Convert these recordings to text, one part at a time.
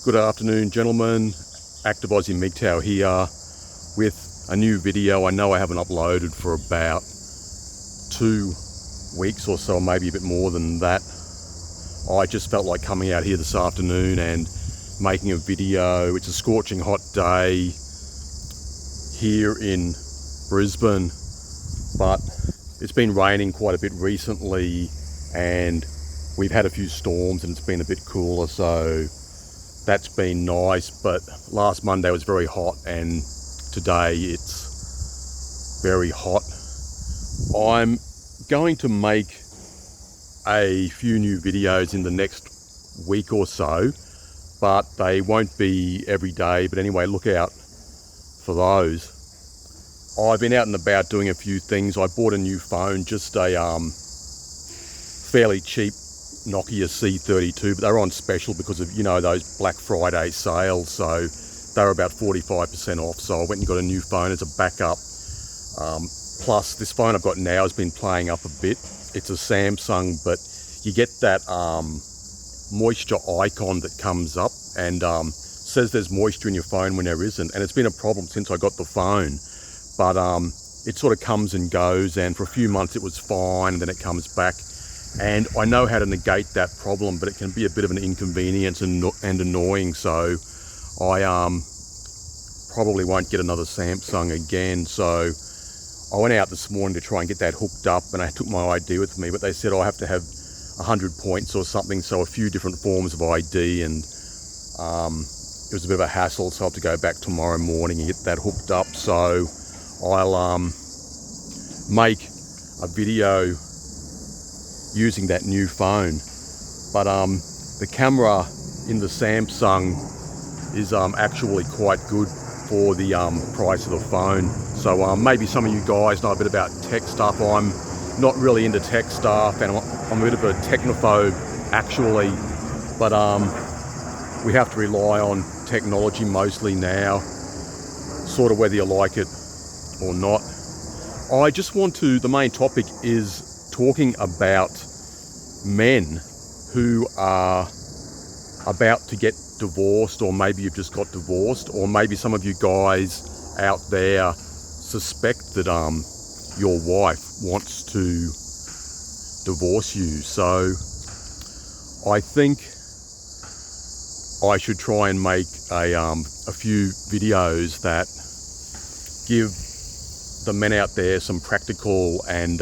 Good afternoon, gentlemen. Active Aussie MGTOW here with a new video. I know I haven't uploaded for about 2 weeks or so, maybe a bit more than that. I just felt like coming out here this afternoon and making a video. It's a scorching hot day here in Brisbane, but it's been raining quite a bit recently and we've had a few storms and it's been a bit cooler, so that's been nice. But last Monday was very hot and today it's very hot. I'm going to make a few new videos in the next week or so, but they won't be every day. But anyway, look out for those. I've been out and about doing a few things. I bought a new phone, just a fairly cheap Nokia C32, but they're on special because of, you know, those Black Friday sales, so they were about 45% off. So I went and got a new phone as a backup. Plus this phone I've got now has been playing up a bit. It's a Samsung, but you get that moisture icon that comes up and says there's moisture in your phone when there isn't, and it's been a problem since I got the phone. But it sort of comes and goes, and for a few months it was fine, and then it comes back. And I know how to negate that problem, but it can be a bit of an inconvenience and annoying. So I probably won't get another Samsung again. So I went out this morning to try and get that hooked up, and I took my ID with me, but they said I have to have 100 points or something, so a few different forms of ID, and it was a bit of a hassle, so I have to go back tomorrow morning and get that hooked up. So I'll make a video using that new phone. But the camera in the Samsung is actually quite good for the price of the phone. So maybe some of you guys know a bit about tech stuff. I'm not really into tech stuff, and I'm a bit of a technophobe actually, but we have to rely on technology mostly now, sort of whether you like it or not. I just want to, the main topic is talking about men who are about to get divorced, or maybe you've just got divorced, or maybe some of you guys out there suspect that your wife wants to divorce you. So I think I should try and make a few videos that give the men out there some practical and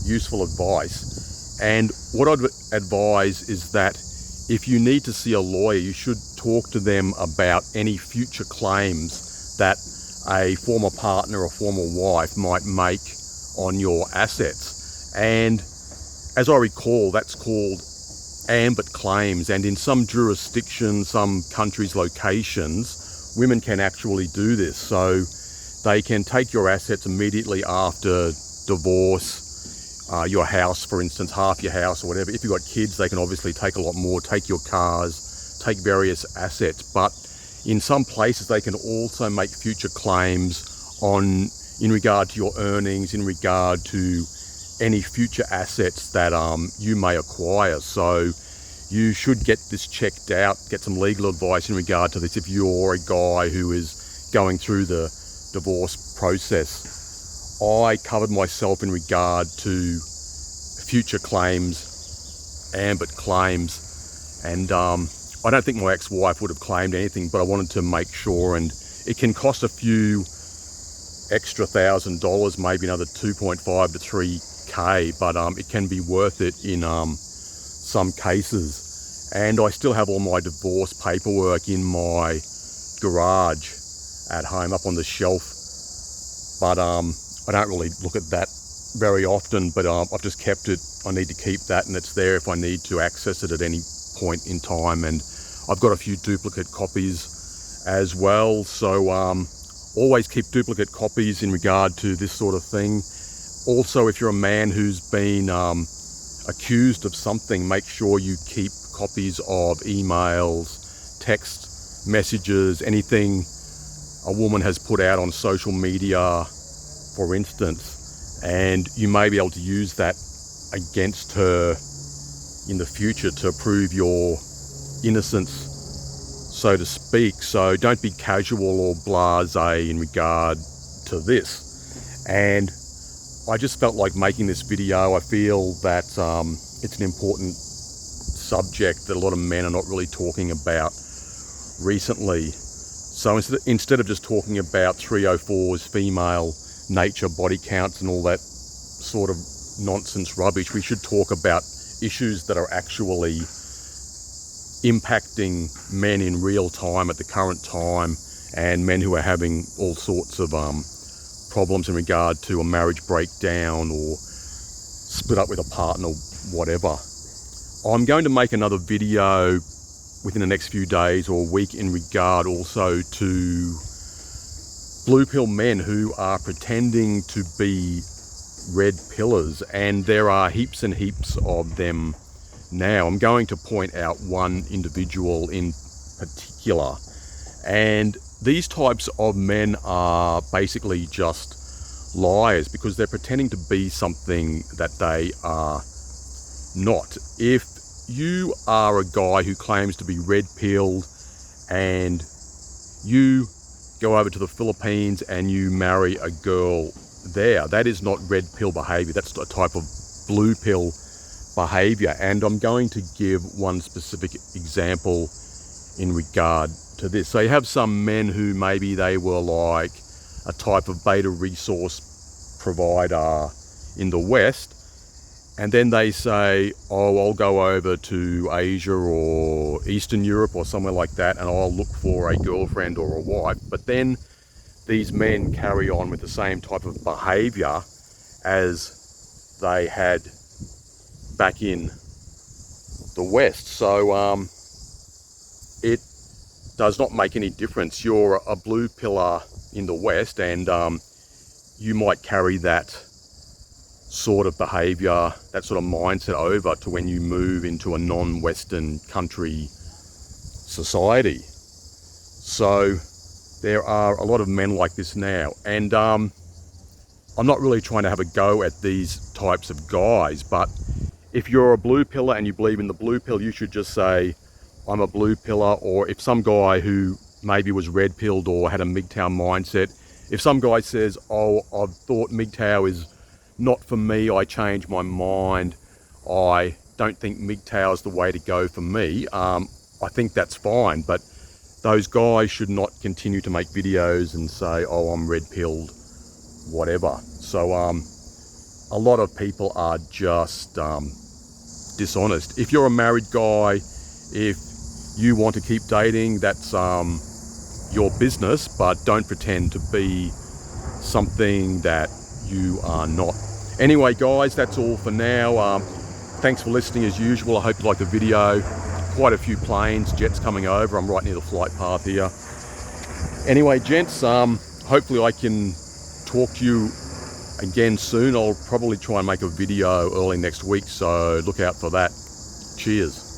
useful advice. And what I'd advise is that if you need to see a lawyer, you should talk to them about any future claims that a former partner or former wife might make on your assets. And as I recall, that's called ambit claims, and in some jurisdictions, some countries' locations, women can actually do this. So they can take your assets immediately after divorce, your house, for instance, half your house or whatever. If you've got kids, they can obviously take a lot more, take your cars, take various assets. But in some places, they can also make future claims in regard to your earnings, in regard to any future assets that you may acquire. So you should get this checked out, get some legal advice in regard to this if you're a guy who is going through the divorce process. I covered myself in regard to future claims, ambit claims, and I don't think my ex-wife would have claimed anything, but I wanted to make sure. And it can cost a few extra $1,000, maybe another 2.5 to 3K, but it can be worth it in some cases. And I still have all my divorce paperwork in my garage at home up on the shelf, but I don't really look at that very often, but I've just kept it. I need to keep that, and it's there if I need to access it at any point in time. And I've got a few duplicate copies as well, so always keep duplicate copies in regard to this sort of thing. Also, if you're a man who's been accused of something, make sure you keep copies of emails, text messages, anything a woman has put out on social media, for instance, and you may be able to use that against her in the future to prove your innocence so to speak. So don't be casual or blasé in regard to this. And I just felt like making this video. I feel that it's an important subject that a lot of men are not really talking about recently. So instead of just talking about 304's, female nature, body counts and all that sort of nonsense rubbish, we should talk about issues that are actually impacting men in real time at the current time, and men who are having all sorts of problems in regard to a marriage breakdown or split up with a partner, whatever. I'm going to make another video within the next few days or a week in regard also to blue pill men who are pretending to be red pillars, and there are heaps and heaps of them now. I'm going to point out one individual in particular, and these types of men are basically just liars because they're pretending to be something that they are not. If you are a guy who claims to be red pilled and you go over to the Philippines and you marry a girl there, that is not red pill behavior. That's a type of blue pill behavior. And I'm going to give one specific example in regard to this. So you have some men who maybe they were like a type of beta resource provider in the West, and then they say, oh, I'll go over to Asia or Eastern Europe or somewhere like that, and I'll look for a girlfriend or a wife. But then these men carry on with the same type of behavior as they had back in the West. So it does not make any difference. You're a blue pillar in the West, and you might carry that sort of behavior, that sort of mindset over to when you move into a non-Western country society. So there are a lot of men like this now, and I'm not really trying to have a go at these types of guys, but if you're a blue pillar and you believe in the blue pill, you should just say, I'm a blue pillar. Or if some guy who maybe was red pilled or had a MGTOW mindset, if some guy says, oh, I've thought MGTOW is not for me, I changed my mind, I don't think MGTOW is the way to go for me, I think that's fine. But those guys should not continue to make videos and say, oh, I'm red pilled, whatever. So a lot of people are just dishonest. If you're a married guy, if you want to keep dating, that's your business, but don't pretend to be something that you are not. Anyway guys, that's all for now. Thanks for listening as usual. I hope you liked the video. Quite a few planes, jets coming over. I'm right near the flight path here. Anyway gents, hopefully I can talk to you again soon. I'll probably try and make a video early next week, so look out for that. Cheers.